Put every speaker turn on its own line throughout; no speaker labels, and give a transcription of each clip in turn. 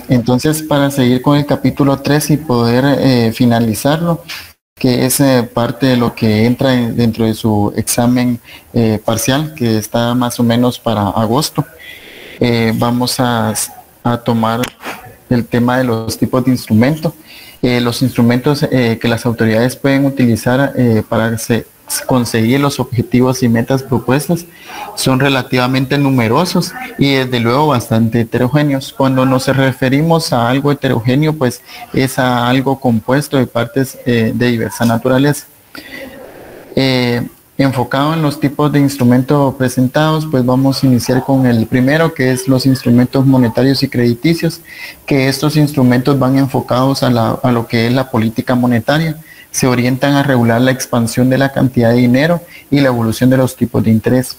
Entonces, para seguir con el capítulo 3 y poder finalizarlo, que es parte de lo que entra dentro de su examen parcial, que está más o menos para agosto, vamos a tomar el tema de los tipos de instrumentos. Los instrumentos que las autoridades pueden utilizar para conseguir los objetivos y metas propuestas son relativamente numerosos y desde luego bastante heterogéneos. Cuando nos referimos a algo heterogéneo, pues es a algo compuesto de partes de diversa naturaleza. Enfocado en los tipos de instrumentos presentados, pues vamos a iniciar con el primero, que es los instrumentos monetarios y crediticios, que estos instrumentos van enfocados a lo que es la política monetaria. Se orientan a regular la expansión de la cantidad de dinero y la evolución de los tipos de interés.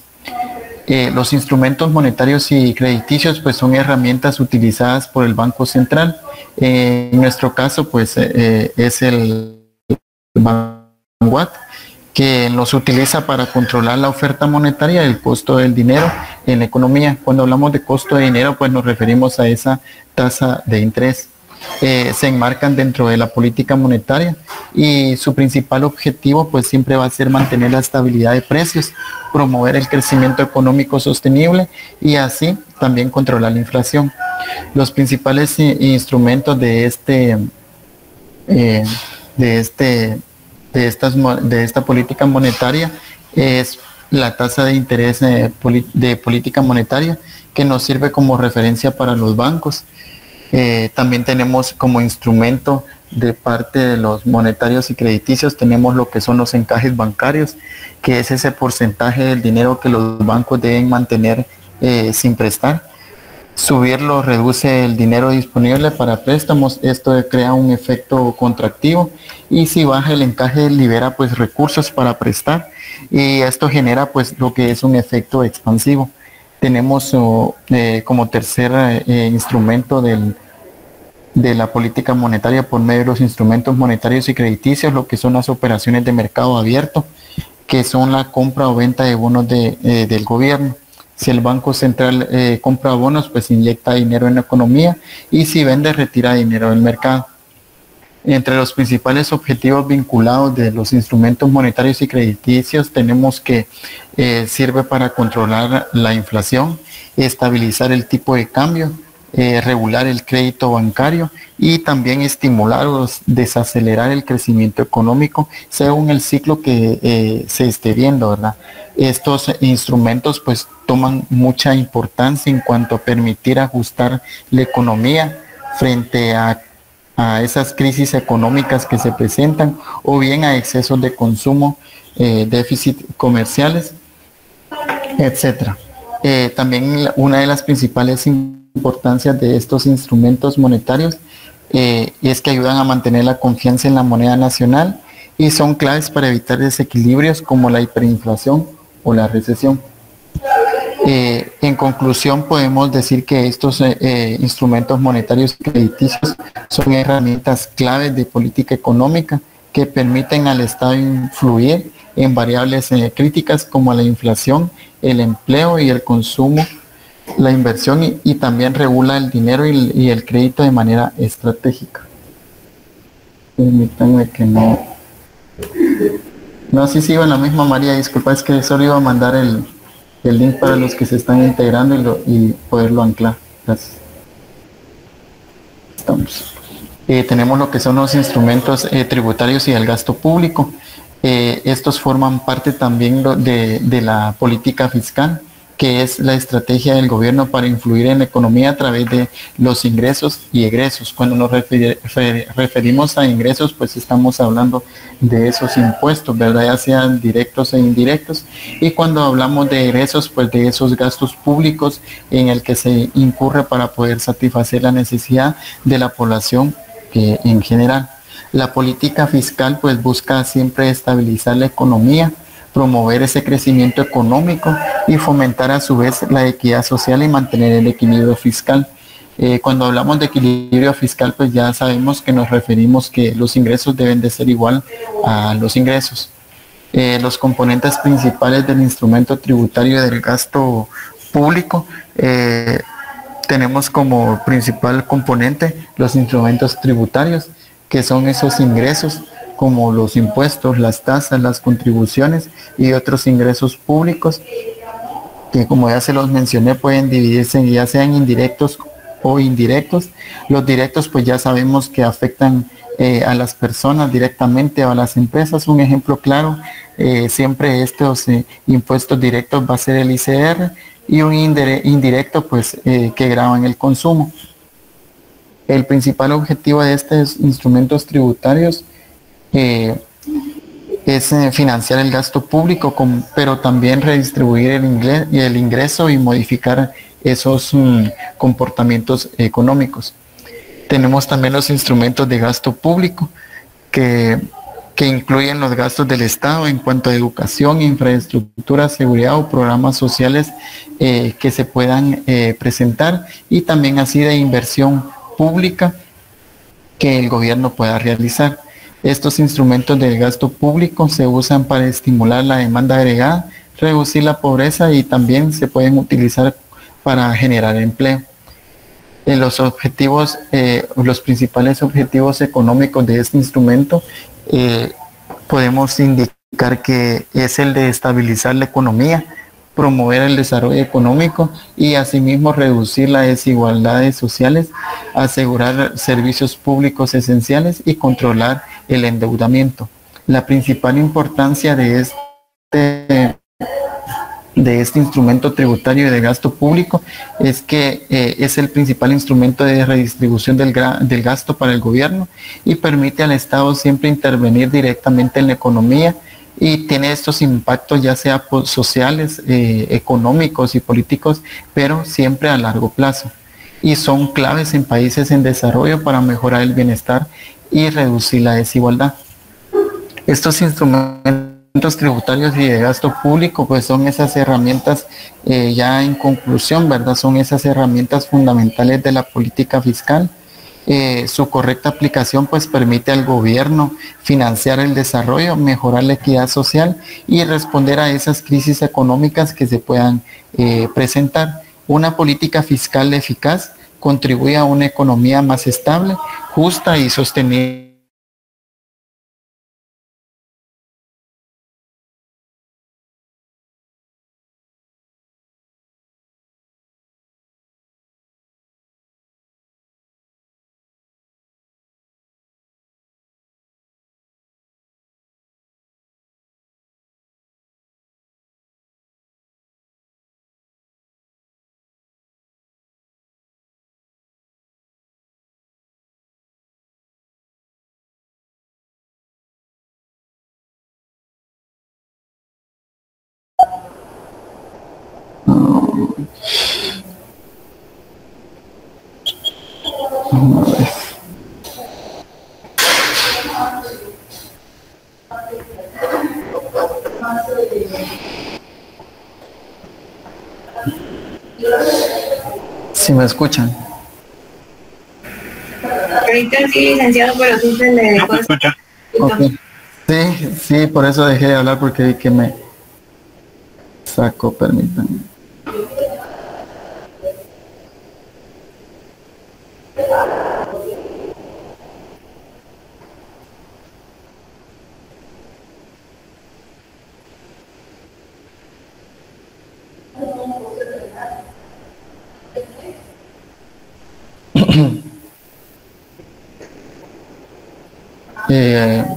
Los instrumentos monetarios y crediticios pues son herramientas utilizadas por el Banco Central. En nuestro caso pues es el BANWAT, que los utiliza para controlar la oferta monetaria y el costo del dinero en la economía. Cuando hablamos de costo de dinero, pues nos referimos a esa tasa de interés. Se enmarcan dentro de la política monetaria y su principal objetivo pues siempre va a ser mantener la estabilidad de precios, promover el crecimiento económico sostenible y así también controlar la inflación. Los principales instrumentos de esta política monetaria es la tasa de interés de política monetaria, que nos sirve como referencia para los bancos. También tenemos como instrumento de parte de los monetarios y crediticios, tenemos lo que son los encajes bancarios, que es ese porcentaje del dinero que los bancos deben mantener sin prestar. Subirlo reduce el dinero disponible para préstamos, esto crea un efecto contractivo, y si baja el encaje libera pues recursos para prestar y esto genera pues lo que es un efecto expansivo. Tenemos como tercer instrumento de la política monetaria por medio de los instrumentos monetarios y crediticios, lo que son las operaciones de mercado abierto, que son la compra o venta de bonos del gobierno. Si el Banco Central compra bonos, pues inyecta dinero en la economía, y si vende, retira dinero del mercado. Entre los principales objetivos vinculados de los instrumentos monetarios y crediticios tenemos que sirve para controlar la inflación, estabilizar el tipo de cambio, regular el crédito bancario y también estimular o desacelerar el crecimiento económico según el ciclo que se esté viendo, ¿verdad? Estos instrumentos pues toman mucha importancia en cuanto a permitir ajustar la economía frente a esas crisis económicas que se presentan o bien a excesos de consumo, déficit comerciales, etcétera. También una de las principales importancias de estos instrumentos monetarios es que ayudan a mantener la confianza en la moneda nacional y son claves para evitar desequilibrios como la hiperinflación o la recesión. En conclusión, podemos decir que estos instrumentos monetarios y crediticios son herramientas claves de política económica que permiten al Estado influir en variables críticas como la inflación, el empleo y el consumo, la inversión y también regula el dinero y el crédito de manera estratégica. Permítanme que no... No, sí sigo en la misma, María, disculpa, es que solo iba a mandar el link para los que se están integrando y poderlo anclar. Gracias. Estamos. Tenemos lo que son los instrumentos tributarios y el gasto público. Estos forman parte también de la política fiscal, que es la estrategia del gobierno para influir en la economía a través de los ingresos y egresos. Cuando nos referimos a ingresos, pues estamos hablando de esos impuestos, ¿verdad? Ya sean directos e indirectos. Y cuando hablamos de egresos, pues de esos gastos públicos en el que se incurre para poder satisfacer la necesidad de la población en general. La política fiscal pues busca siempre estabilizar la economía, promover ese crecimiento económico y fomentar a su vez la equidad social y mantener el equilibrio fiscal. Cuando hablamos de equilibrio fiscal, pues ya sabemos que nos referimos que los ingresos deben de ser igual a los ingresos. Los componentes principales del instrumento tributario y del gasto público tenemos como principal componente los instrumentos tributarios, que son esos ingresos como los impuestos, las tasas, las contribuciones y otros ingresos públicos que, como ya se los mencioné, pueden dividirse ya sean indirectos o indirectos. Los directos pues ya sabemos que afectan a las personas directamente o a las empresas. Un ejemplo claro, siempre estos impuestos directos va a ser el ICR, y un indirecto pues que graban el consumo. El principal objetivo de estos instrumentos tributarios es financiar el gasto público, pero también redistribuir el ingreso y modificar esos comportamientos económicos. Tenemos también los instrumentos de gasto público que incluyen los gastos del Estado en cuanto a educación, infraestructura, seguridad o programas sociales que se puedan presentar, y también así de inversión pública que el gobierno pueda realizar. Estos instrumentos del gasto público se usan para estimular la demanda agregada, reducir la pobreza, y también se pueden utilizar para generar empleo. Los principales objetivos económicos de este instrumento podemos indicar que es el de estabilizar la economía, promover el desarrollo económico y asimismo reducir las desigualdades sociales, asegurar servicios públicos esenciales y controlar el endeudamiento. La principal importancia de este instrumento tributario y de gasto público es que es el principal instrumento de redistribución del gasto para el gobierno, y permite al Estado siempre intervenir directamente en la economía, y tiene estos impactos ya sea sociales, económicos y políticos, pero siempre a largo plazo, y son claves en países en desarrollo para mejorar el bienestar y reducir la desigualdad. Estos instrumentos tributarios y de gasto público pues son esas herramientas, ya en conclusión, ¿verdad? Son esas herramientas fundamentales de la política fiscal. Su correcta aplicación pues permite al gobierno financiar el desarrollo, mejorar la equidad social y responder a esas crisis económicas que se puedan presentar. Una política fiscal eficaz contribuye a una economía más estable, justa y sostenible. Si me escuchan.
Ahorita sí, licenciado, pero sí se le...
No te escucha.
Okay. Sí, por eso dejé de hablar, porque vi que me saco, permítanme.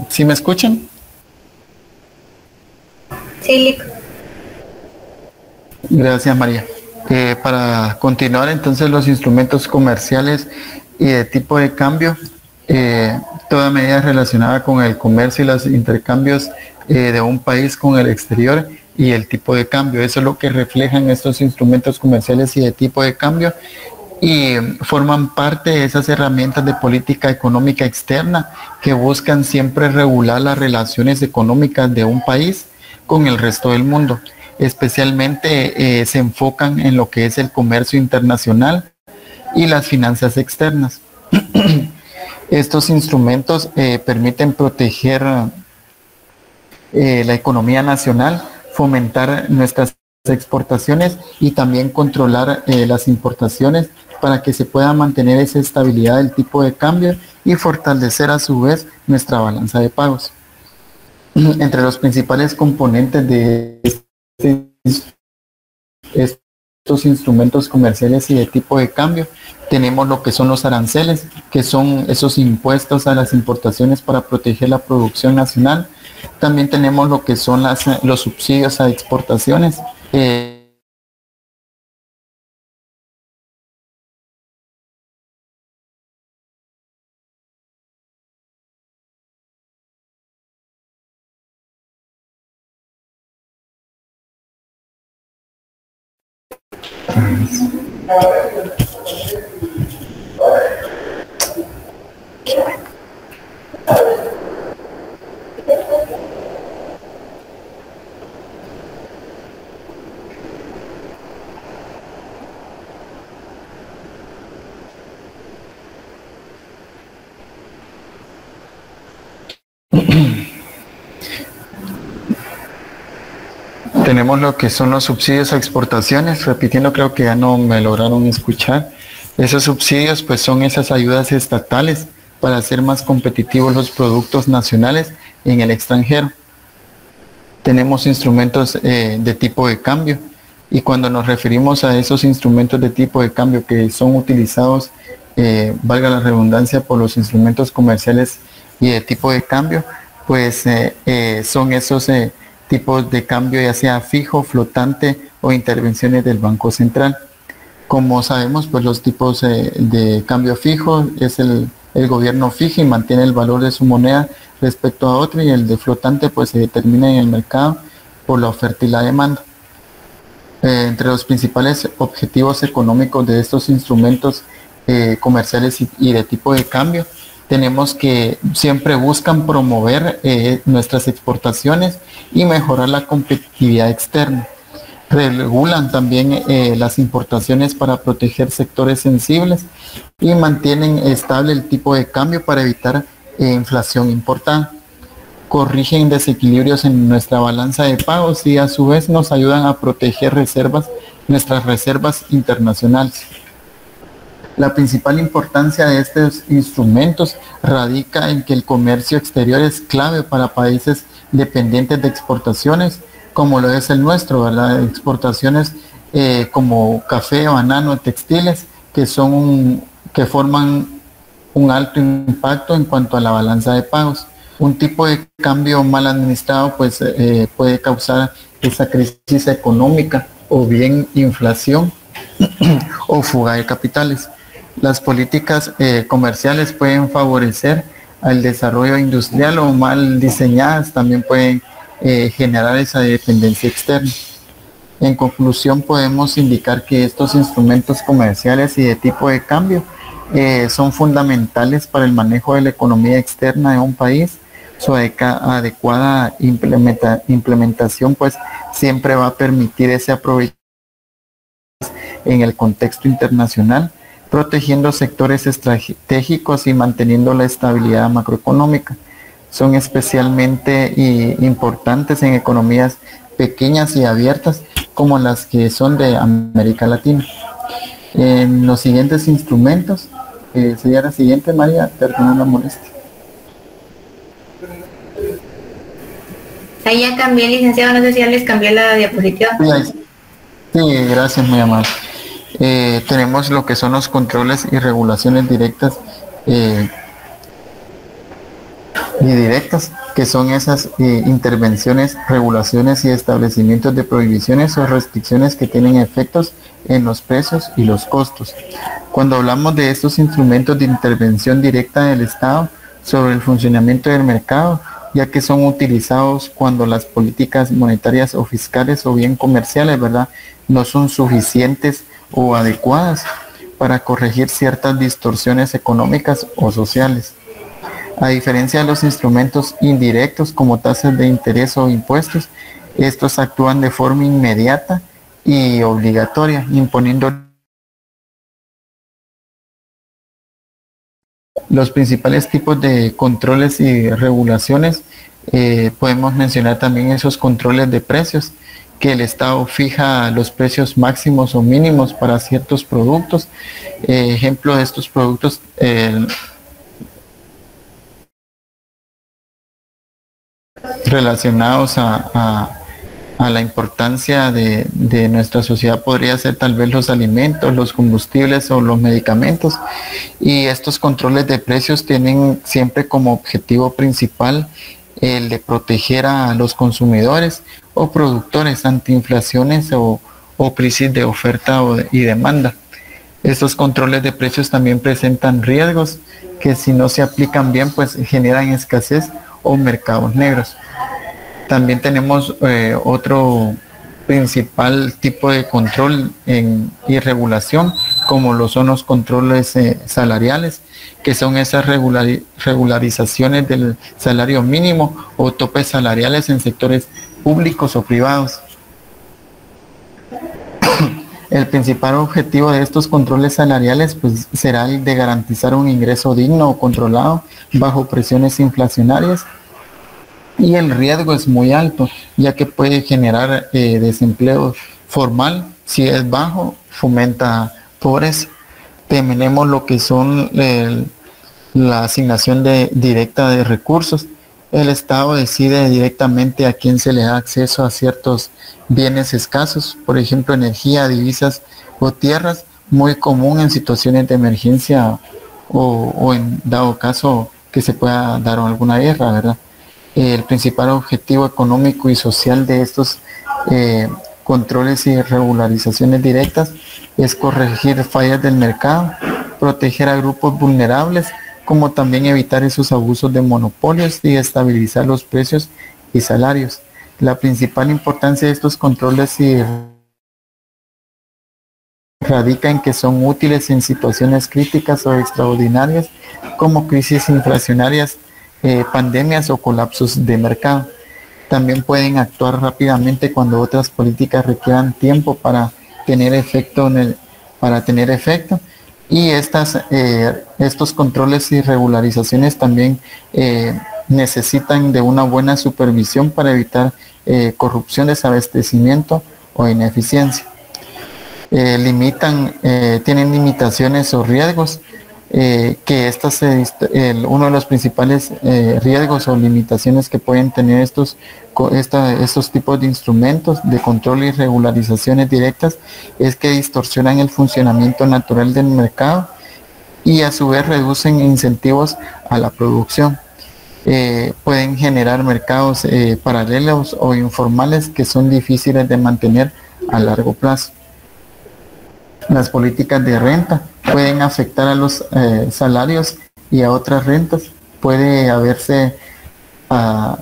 ¿Sí me escuchan?
Sí, Lico.
Gracias, María. Para continuar, entonces, los instrumentos comerciales y de tipo de cambio, toda medida relacionada con el comercio y los intercambios de un país con el exterior y el tipo de cambio. Eso es lo que reflejan estos instrumentos comerciales y de tipo de cambio, y forman parte de esas herramientas de política económica externa que buscan siempre regular las relaciones económicas de un país con el resto del mundo. Especialmente se enfocan en lo que es el comercio internacional y las finanzas externas. Estos instrumentos permiten proteger la economía nacional, fomentar nuestras exportaciones y también controlar las importaciones para que se pueda mantener esa estabilidad del tipo de cambio y fortalecer a su vez nuestra balanza de pagos. Entre los principales componentes de estos instrumentos comerciales y de tipo de cambio tenemos lo que son los aranceles, que son esos impuestos a las importaciones para proteger la producción nacional. También tenemos lo que son los subsidios a exportaciones. Tenemos lo que son los subsidios a exportaciones, repitiendo, creo que ya no me lograron escuchar. Esos subsidios pues son esas ayudas estatales para hacer más competitivos los productos nacionales en el extranjero. Tenemos instrumentos de tipo de cambio, y cuando nos referimos a esos instrumentos de tipo de cambio que son utilizados, valga la redundancia, por los instrumentos comerciales y de tipo de cambio, pues son esos tipos de cambio, ya sea fijo, flotante o intervenciones del Banco Central. Como sabemos, pues los tipos de cambio fijo es el gobierno fija y mantiene el valor de su moneda respecto a otro, y el de flotante pues se determina en el mercado por la oferta y la demanda. Entre los principales objetivos económicos de estos instrumentos comerciales y de tipo de cambio, tenemos que siempre buscan promover nuestras exportaciones y mejorar la competitividad externa. Regulan también las importaciones para proteger sectores sensibles y mantienen estable el tipo de cambio para evitar inflación importada. Corrigen desequilibrios en nuestra balanza de pagos y a su vez nos ayudan a proteger nuestras reservas internacionales. La principal importancia de estos instrumentos radica en que el comercio exterior es clave para países dependientes de exportaciones, como lo es el nuestro, ¿verdad? Exportaciones como café, banano, textiles, que forman un alto impacto en cuanto a la balanza de pagos. Un tipo de cambio mal administrado pues puede causar esa crisis económica o bien inflación o fuga de capitales. Las políticas comerciales pueden favorecer al desarrollo industrial, o mal diseñadas también pueden generar esa dependencia externa. En conclusión, podemos indicar que estos instrumentos comerciales y de tipo de cambio son fundamentales para el manejo de la economía externa de un país. Su adecuada implementación pues siempre va a permitir ese aprovechamiento en el contexto internacional, protegiendo sectores estratégicos y manteniendo la estabilidad macroeconómica. Son especialmente importantes en economías pequeñas y abiertas como las que son de América Latina. En los siguientes instrumentos, sería la siguiente, María, perdón la molestia.
Ahí ya cambié, licenciado, no sé si ya les cambié la diapositiva.
Sí, gracias, muy amable. Tenemos lo que son los controles y regulaciones directas y directas, que son esas intervenciones, regulaciones y establecimientos de prohibiciones o restricciones que tienen efectos en los precios y los costos. Cuando hablamos de estos instrumentos de intervención directa del Estado sobre el funcionamiento del mercado, ya que son utilizados cuando las políticas monetarias o fiscales o bien comerciales, ¿verdad?, no son suficientes o adecuadas para corregir ciertas distorsiones económicas o sociales. A diferencia de los instrumentos indirectos como tasas de interés o impuestos, estos actúan de forma inmediata y obligatoria, imponiendo los principales tipos de controles y regulaciones. Podemos mencionar también esos controles de precios, que el Estado fija los precios máximos o mínimos para ciertos productos. Ejemplo de estos productos, relacionados a la importancia de nuestra sociedad, podría ser tal vez los alimentos, los combustibles o los medicamentos. Y estos controles de precios tienen siempre como objetivo principal el de proteger a los consumidores o productores ante inflaciones o crisis de oferta y demanda. Estos controles de precios también presentan riesgos que, si no se aplican bien, pues generan escasez o mercados negros. También tenemos otro principal tipo de control y regulación, como lo son los controles salariales, que son esas regularizaciones del salario mínimo o topes salariales en sectores públicos o privados. El principal objetivo de estos controles salariales pues, será el de garantizar un ingreso digno o controlado bajo presiones inflacionarias, y el riesgo es muy alto, ya que puede generar desempleo formal. Si es bajo, fomenta pobreza. Tenemos lo que son la asignación directa de recursos. El Estado decide directamente a quién se le da acceso a ciertos bienes escasos, por ejemplo, energía, divisas o tierras, muy común en situaciones de emergencia o en dado caso que se pueda dar alguna guerra, ¿verdad? El principal objetivo económico y social de estos controles y regularizaciones directas es corregir fallas del mercado, proteger a grupos vulnerables, como también evitar esos abusos de monopolios y estabilizar los precios y salarios. La principal importancia de estos controles radica en que son útiles en situaciones críticas o extraordinarias, como crisis inflacionarias, pandemias o colapsos de mercado. También pueden actuar rápidamente cuando otras políticas requieran tiempo para tener efecto, y estos controles y regularizaciones también necesitan de una buena supervisión para evitar corrupción, desabastecimiento o ineficiencia. Tienen limitaciones o riesgos, que uno de los principales riesgos o limitaciones que pueden tener estos tipos de instrumentos de control y regularizaciones directas es que distorsionan el funcionamiento natural del mercado y a su vez reducen incentivos a la producción. Pueden generar mercados paralelos o informales que son difíciles de mantener a largo plazo. Las políticas de renta pueden afectar a los salarios y a otras rentas. Puede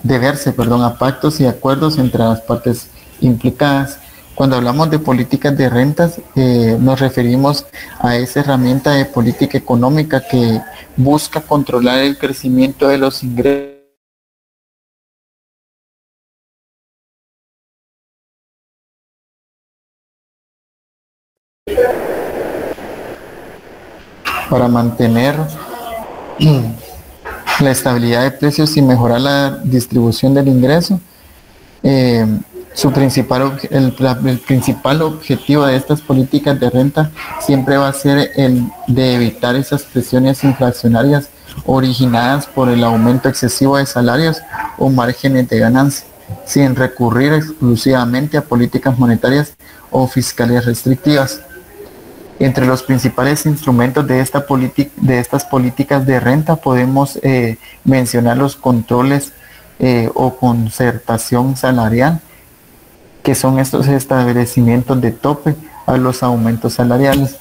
deberse a pactos y acuerdos entre las partes implicadas. Cuando hablamos de políticas de rentas, nos referimos a esa herramienta de política económica que busca controlar el crecimiento de los ingresos para mantener la estabilidad de precios y mejorar la distribución del ingreso. El principal objetivo de estas políticas de renta siempre va a ser el de evitar esas presiones inflacionarias originadas por el aumento excesivo de salarios o márgenes de ganancia, sin recurrir exclusivamente a políticas monetarias o fiscales restrictivas. Entre los principales instrumentos de estas políticas de renta podemos mencionar los controles o concertación salarial, que son estos establecimientos de tope a los aumentos salariales.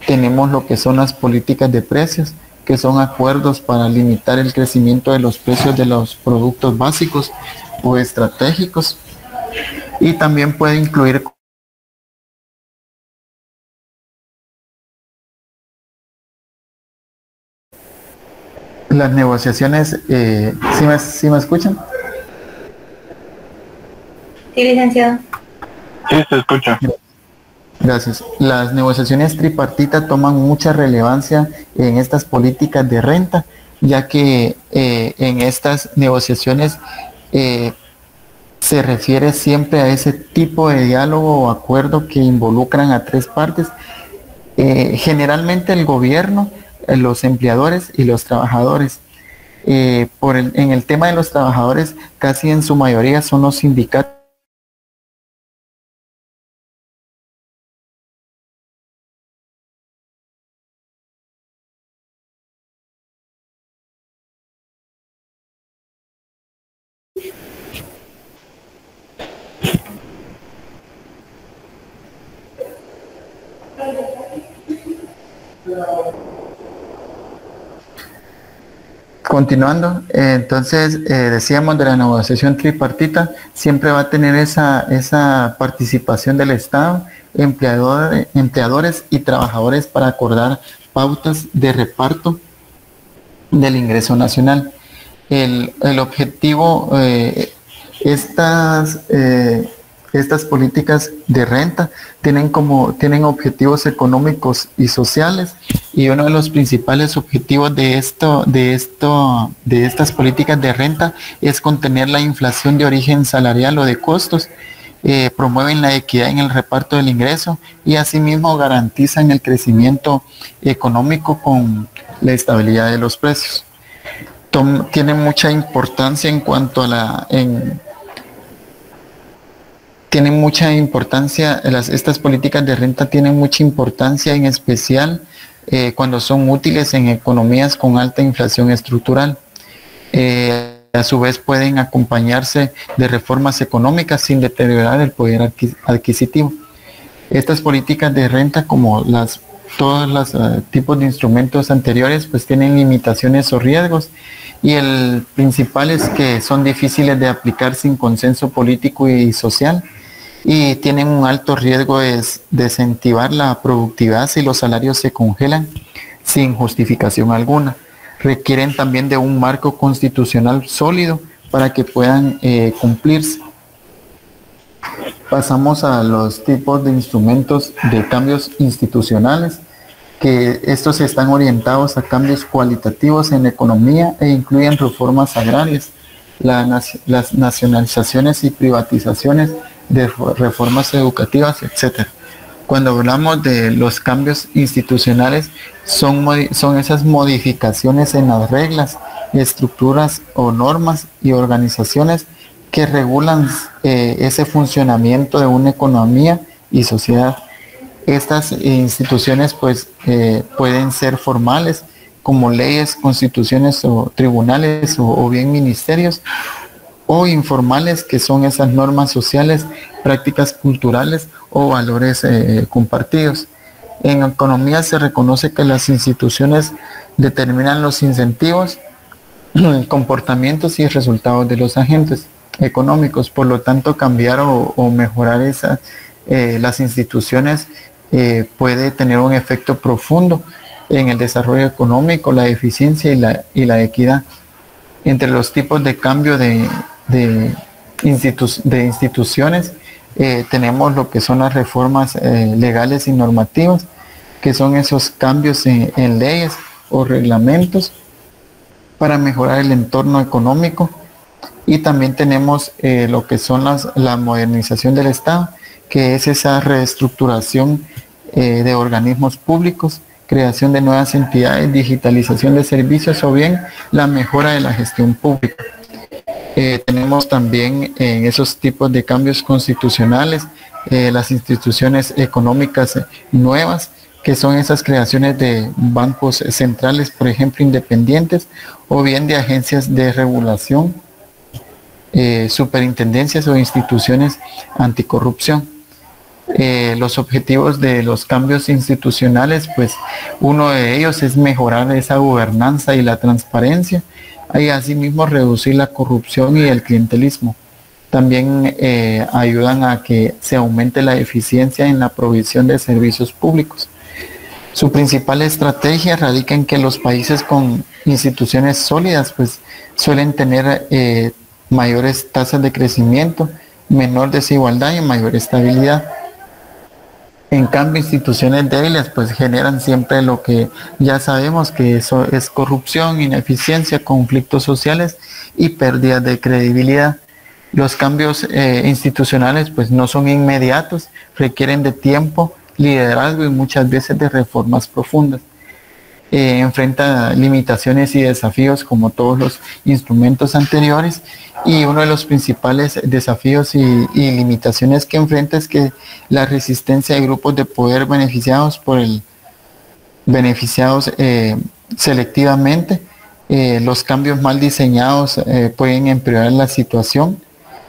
Tenemos lo que son las políticas de precios, que son acuerdos para limitar el crecimiento de los precios de los productos básicos o estratégicos, y también puede incluir las negociaciones. ¿Sí me escuchan?
Sí, licenciado.
Sí, se escucha.
Gracias. Las negociaciones tripartitas toman mucha relevancia en estas políticas de renta, ya que en estas negociaciones se refiere siempre a ese tipo de diálogo o acuerdo que involucran a tres partes, generalmente el gobierno, los empleadores y los trabajadores. En el tema de los trabajadores, casi en su mayoría son los sindicatos. Continuando, entonces decíamos de la negociación tripartita, siempre va a tener esa participación del Estado, empleadores y trabajadores para acordar pautas de reparto del ingreso nacional. El objetivo, estas políticas de renta tienen objetivos económicos y sociales, y uno de los principales objetivos de estas políticas de renta es contener la inflación de origen salarial o de costos, promueven la equidad en el reparto del ingreso y asimismo garantizan el crecimiento económico con la estabilidad de los precios. Tiene mucha importancia en cuanto a tienen mucha importancia, estas políticas de renta tienen mucha importancia, en especial cuando son útiles en economías con alta inflación estructural. A su vez pueden acompañarse de reformas económicas sin deteriorar el poder adquisitivo. Estas políticas de renta, como todos los tipos de instrumentos anteriores, pues tienen limitaciones o riesgos, y el principal es que son difíciles de aplicar sin consenso político y social, y tienen un alto riesgo de desincentivar la productividad si los salarios se congelan sin justificación alguna. Requieren también de un marco constitucional sólido para que puedan cumplirse. Pasamos a los tipos de instrumentos de cambios institucionales, que estos están orientados a cambios cualitativos en la economía e incluyen reformas agrarias, las nacionalizaciones y privatizaciones de reformas educativas, etc. Cuando hablamos de los cambios institucionales, son esas modificaciones en las reglas, estructuras o normas y organizaciones que regulan ese funcionamiento de una economía y sociedad. Estas instituciones pues pueden ser formales, como leyes, constituciones o tribunales o bien ministerios, o informales, que son esas normas sociales, prácticas culturales o valores compartidos. En economía se reconoce que las instituciones determinan los incentivos, comportamientos y resultados de los agentes económicos. Por lo tanto, cambiar o mejorar las instituciones puede tener un efecto profundo en el desarrollo económico, la eficiencia y la equidad. Entre los tipos de cambio de instituciones, tenemos lo que son las reformas legales y normativas, que son esos cambios en leyes o reglamentos para mejorar el entorno económico. Y también tenemos lo que son la modernización del Estado, que es esa reestructuración de organismos públicos, creación de nuevas entidades, digitalización de servicios o bien la mejora de la gestión pública. Tenemos también en esos tipos de cambios constitucionales las instituciones económicas nuevas, que son esas creaciones de bancos centrales, por ejemplo, independientes, o bien de agencias de regulación, superintendencias o instituciones anticorrupción. Los objetivos de los cambios institucionales, pues uno de ellos es mejorar esa gobernanza y la transparencia, y asimismo reducir la corrupción y el clientelismo. También ayudan a que se aumente la eficiencia en la provisión de servicios públicos. Su principal estrategia radica en que los países con instituciones sólidas pues suelen tener mayores tasas de crecimiento, menor desigualdad y mayor estabilidad. En cambio, instituciones débiles pues generan siempre lo que ya sabemos, que eso es corrupción, ineficiencia, conflictos sociales y pérdida de credibilidad. Los cambios institucionales pues no son inmediatos, requieren de tiempo, liderazgo y muchas veces de reformas profundas. Enfrenta limitaciones y desafíos como todos los instrumentos anteriores, y uno de los principales desafíos y limitaciones que enfrenta es que la resistencia de grupos de poder beneficiados selectivamente, los cambios mal diseñados pueden empeorar la situación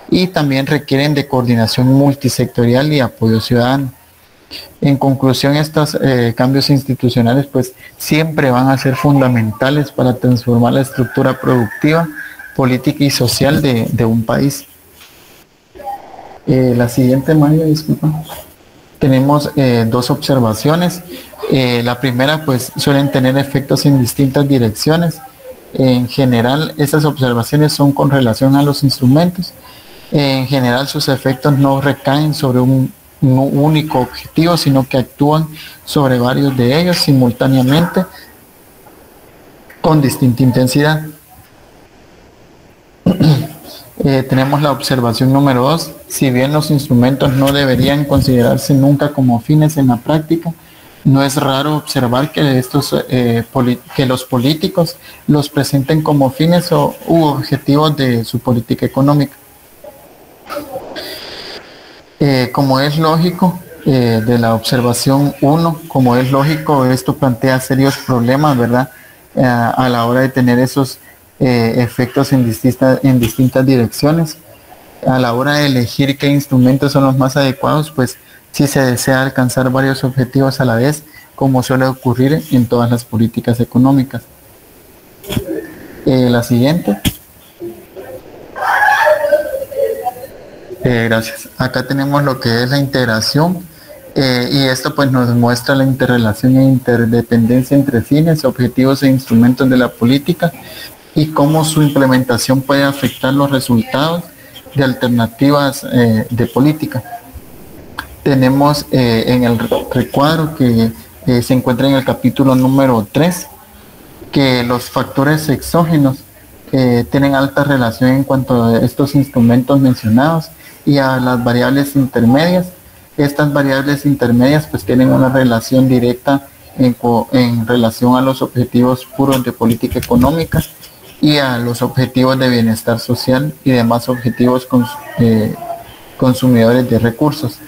y también requieren de coordinación multisectorial y apoyo ciudadano. En conclusión, estos cambios institucionales pues siempre van a ser fundamentales para transformar la estructura productiva, política y social de un país. La siguiente, Mario, disculpa. Tenemos dos observaciones. La primera, pues suelen tener efectos en distintas direcciones. En general, estas observaciones son con relación a los instrumentos. En general, sus efectos no recaen sobre un único objetivo, sino que actúan sobre varios de ellos simultáneamente con distinta intensidad. Tenemos la observación número 2. Si bien los instrumentos no deberían considerarse nunca como fines en la práctica, no es raro observar que que los políticos los presenten como fines u objetivos de su política económica. Como es lógico, de la observación 1, como es lógico, esto plantea serios problemas, ¿verdad? A la hora de tener esos efectos en distintas direcciones. A la hora de elegir qué instrumentos son los más adecuados, pues si se desea alcanzar varios objetivos a la vez, como suele ocurrir en todas las políticas económicas. La siguiente. Gracias. Acá tenemos lo que es la integración, y esto pues nos muestra la interrelación e interdependencia entre fines, objetivos e instrumentos de la política y cómo su implementación puede afectar los resultados de alternativas de política. Tenemos en el recuadro que se encuentra en el capítulo número 3 que los factores exógenos tienen alta relación en cuanto a estos instrumentos mencionados y a las variables intermedias. Estas variables intermedias pues tienen una relación directa en relación a los objetivos puros de política económica y a los objetivos de bienestar social y demás objetivos consumidores de recursos.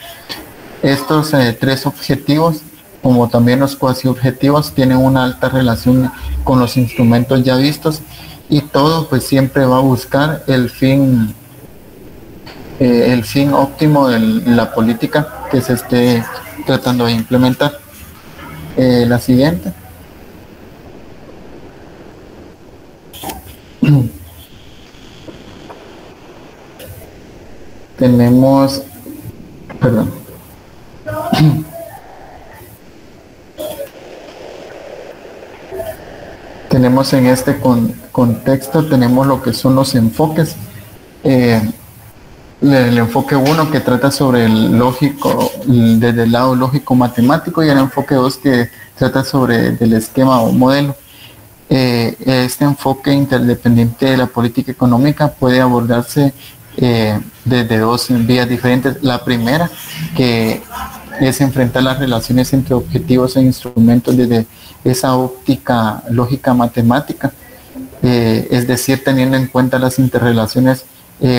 Estos tres objetivos, como también los cuasi objetivos, tienen una alta relación con los instrumentos ya vistos, y todo pues siempre va a buscar el fin óptimo de la política que se esté tratando de implementar. La siguiente. Tenemos, perdón. Tenemos en este contexto, tenemos lo que son los enfoques. El enfoque 1 que trata sobre el lógico, desde el lado lógico matemático, y el enfoque 2 que trata sobre el esquema o modelo. Este enfoque interdependiente de la política económica puede abordarse desde dos vías diferentes. La primera, que es enfrentar las relaciones entre objetivos e instrumentos desde esa óptica lógica matemática, es decir, teniendo en cuenta las interrelaciones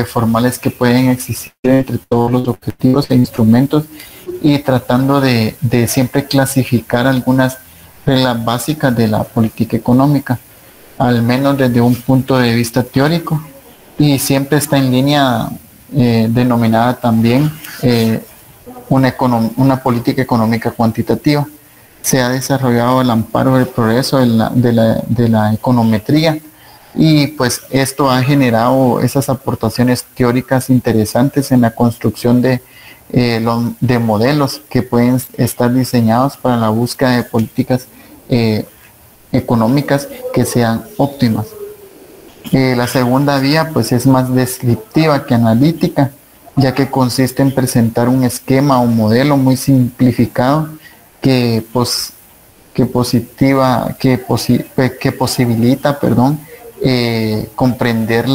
formales que pueden existir entre todos los objetivos e instrumentos, y tratando de siempre clasificar algunas reglas básicas de la política económica, al menos desde un punto de vista teórico, y siempre está en línea denominada también una política económica cuantitativa. Se ha desarrollado al amparo del progreso de la econometría, y pues esto ha generado esas aportaciones teóricas interesantes en la construcción de modelos que pueden estar diseñados para la búsqueda de políticas económicas que sean óptimas. La segunda vía pues es más descriptiva que analítica, ya que consiste en presentar un esquema o modelo muy simplificado que posibilita comprender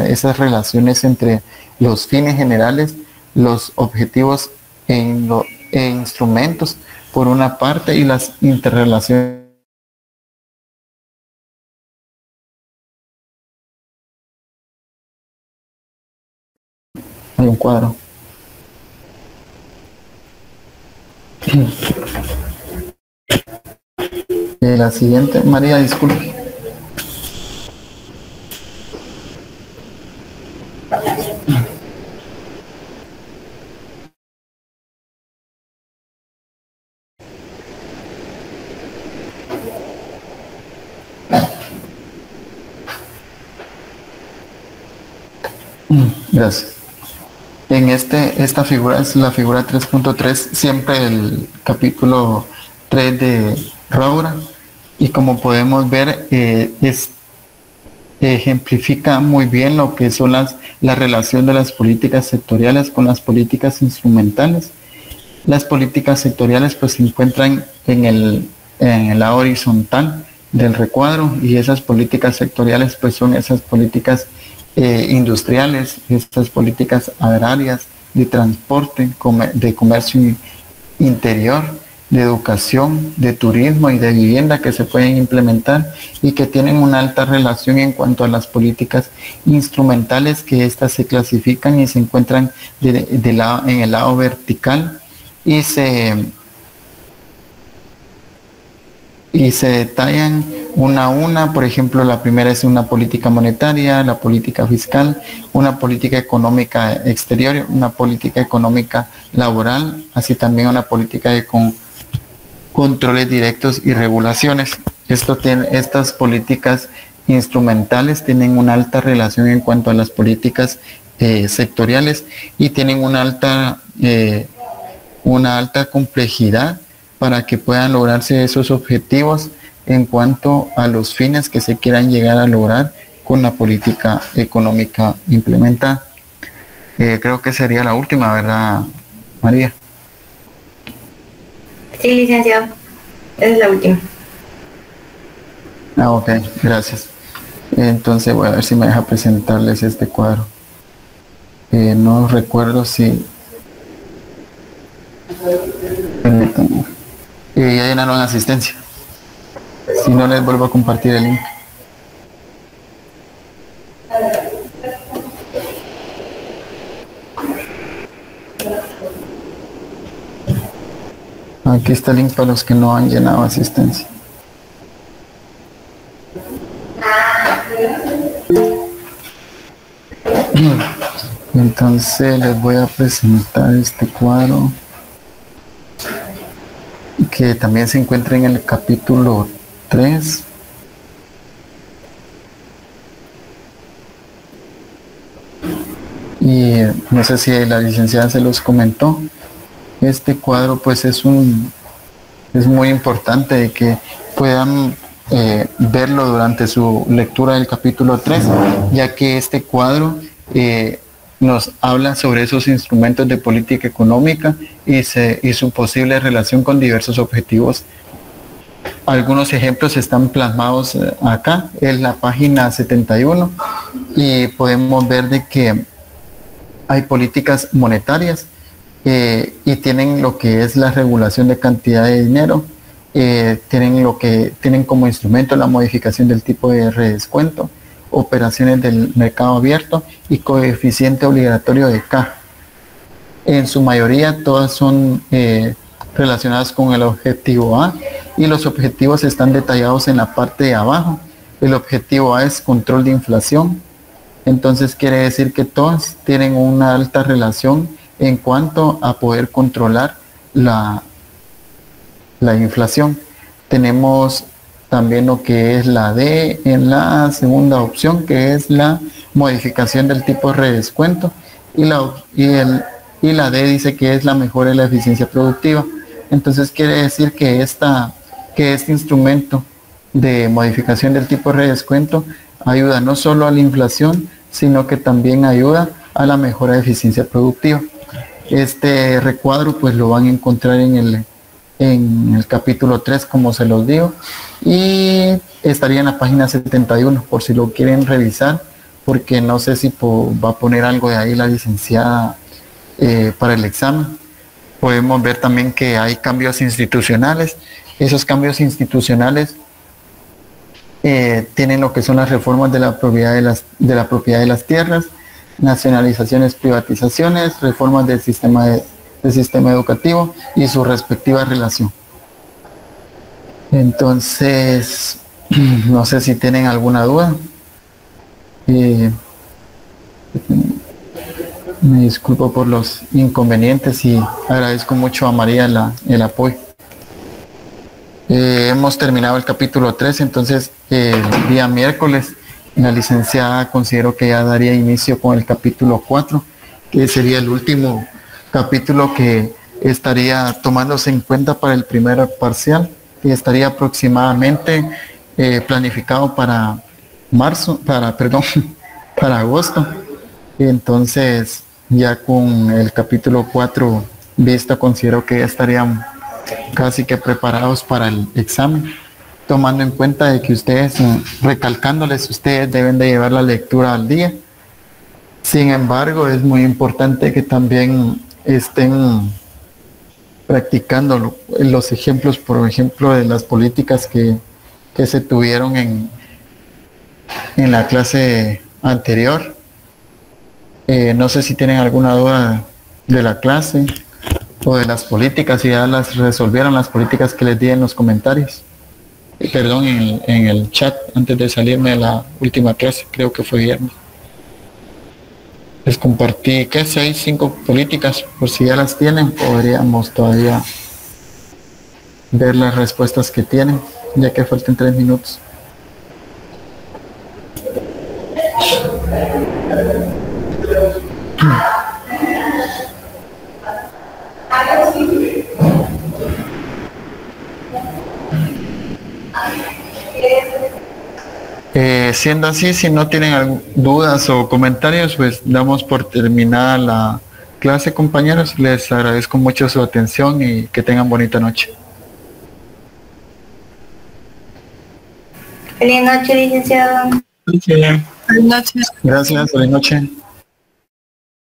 esas relaciones entre los fines generales, los objetivos e instrumentos por una parte y las interrelaciones. Hay un cuadro. La siguiente, María, disculpe. Gracias. En esta figura es la figura 3.3, siempre el capítulo 3 de Roura, y como podemos ver, ejemplifica muy bien lo que son la relación de las políticas sectoriales con las políticas instrumentales. Las políticas sectoriales pues se encuentran en el lado horizontal del recuadro, y esas políticas sectoriales pues son esas políticas industriales, estas políticas agrarias, de transporte, de comercio interior, de educación, de turismo y de vivienda que se pueden implementar y que tienen una alta relación en cuanto a las políticas instrumentales, que estas se clasifican y se encuentran en el lado vertical y se detallan una a una. Por ejemplo, la primera es una política monetaria, la política fiscal, una política económica exterior, una política económica laboral, así también una política de controles directos y regulaciones. Estas políticas instrumentales tienen una alta relación en cuanto a las políticas sectoriales y tienen una alta complejidad para que puedan lograrse esos objetivos en cuanto a los fines que se quieran llegar a lograr con la política económica implementada. Creo que sería la última, ¿verdad, María?
Sí, licenciado. Esa es la última.
Ok, gracias. Entonces voy a ver si me deja presentarles este cuadro. No recuerdo si... ya llenaron la asistencia. Si no, les vuelvo a compartir el link. Aquí está el link para los que no han llenado asistencia. Entonces les voy a presentar este cuadro, que también se encuentra en el capítulo 3. Y no sé si la licenciada se los comentó. Este cuadro pues es muy importante de que puedan verlo durante su lectura del capítulo 3, ya que este cuadro nos habla sobre esos instrumentos de política económica y su posible relación con diversos objetivos. Algunos ejemplos están plasmados acá en la página 71, y podemos ver de que hay políticas monetarias y tienen lo que es la regulación de cantidad de dinero, tienen como instrumento la modificación del tipo de redescuento, operaciones del mercado abierto y coeficiente obligatorio de caja. En su mayoría todas son relacionadas con el objetivo A, y los objetivos están detallados en la parte de abajo. El objetivo A es control de inflación, entonces quiere decir que todas tienen una alta relación en cuanto a poder controlar la inflación. Tenemos también lo que es la D en la segunda opción, que es la modificación del tipo de redescuento, y la D dice que es la mejora de la eficiencia productiva. Entonces quiere decir que este instrumento de modificación del tipo de redescuento ayuda no solo a la inflación, sino que también ayuda a la mejora de eficiencia productiva. Este recuadro pues lo van a encontrar en el capítulo 3, como se los digo, y estaría en la página 71 por si lo quieren revisar, porque no sé si va a poner algo de ahí la licenciada para el examen. Podemos ver también que hay cambios institucionales. Esos cambios institucionales tienen lo que son las reformas de la propiedad de las tierras, nacionalizaciones, privatizaciones, reformas del sistema educativo y su respectiva relación. Entonces, no sé si tienen alguna duda. Me disculpo por los inconvenientes y agradezco mucho a María el apoyo. Hemos terminado el capítulo 3, entonces el día miércoles la licenciada considero que ya daría inicio con el capítulo 4, que sería el último capítulo que estaría tomándose en cuenta para el primer parcial y estaría aproximadamente planificado para agosto. Entonces ya con el capítulo 4 visto, considero que ya estarían casi que preparados para el examen, tomando en cuenta de que ustedes, recalcándoles, ustedes deben de llevar la lectura al día. Sin embargo, es muy importante que también estén practicando los ejemplos, por ejemplo, de las políticas que se tuvieron en la clase anterior. No sé si tienen alguna duda de la clase o de las políticas, si ya las resolvieron las políticas que les di en los comentarios. Perdón, en el chat, antes de salirme de la última clase, creo que fue viernes. Les compartí, 5 políticas, por si ya las tienen, podríamos todavía ver las respuestas que tienen, ya que faltan 3 minutos. Siendo así, si no tienen dudas o comentarios, pues damos por terminada la clase, compañeros. Les agradezco mucho su atención y que tengan bonita noche.
Feliz noche, licenciado.
Sí.
Buenas noches.
Gracias, buenas noches.